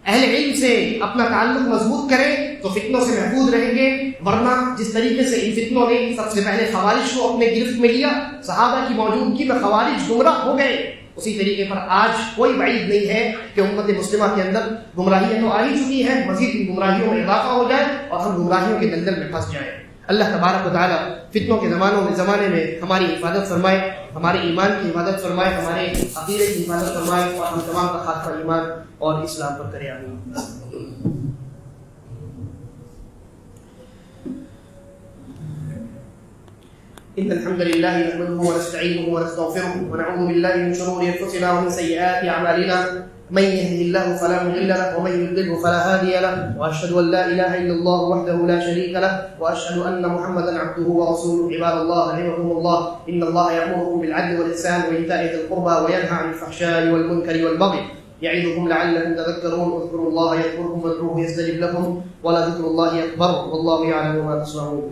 اہل علم سے اپنا تعلق مضبوط کریں تو فتنوں سے محفوظ رہیں گے. ورنہ جس طریقے سے ان فتنوں نے سب سے پہلے خوارج کو اپنے گرفت میں لیا, صحابہ کی موجودگی میں خوارج گمراہ ہو گئے, اسی طریقے پر آج کوئی بعید نہیں ہے کہ امت مسلمہ کے اندر گمراہیاں تو آ ہی چکی ہیں, مزید ان گمراہیوں میں اضافہ ہو جائے اور ہم گمراہیوں کے دلدل میں پھنس جائیں. اللہ تبارک و تعالیٰ فتنوں کے زمانے میں ہماری حفاظت فرمائے, ہمارے ایمان کی حفاظت فرمائے, ہمارے عقیدے کی حفاظت فرمائے, اور ہم تمام کا خاتمہ ایمان اور اسلام پر کرے. آمین. إن الحمد لله نحمده ونستعينه ونستغفره ونعوذ بالله من شرور أنفسنا ومن سيئات أعمالنا, من يهده الله فلا مضل له ومن يضلل فلا هادي له, وأشهد أن لا إله إلا الله وحده لا شريك له, وأشهد أن محمدا عبده ورسوله. عباد الله رحمكم الله, إن الله يأمركم بالعدل والإحسان وإيتاء ذي القربى وينهى عن الفحشاء والمنكر والبغي يعظكم لعلكم تذكرون. اذكروا الله يذكركم وادعوه يستجب لكم ولذكر الله أكبر والله يعلم ما تصنعون.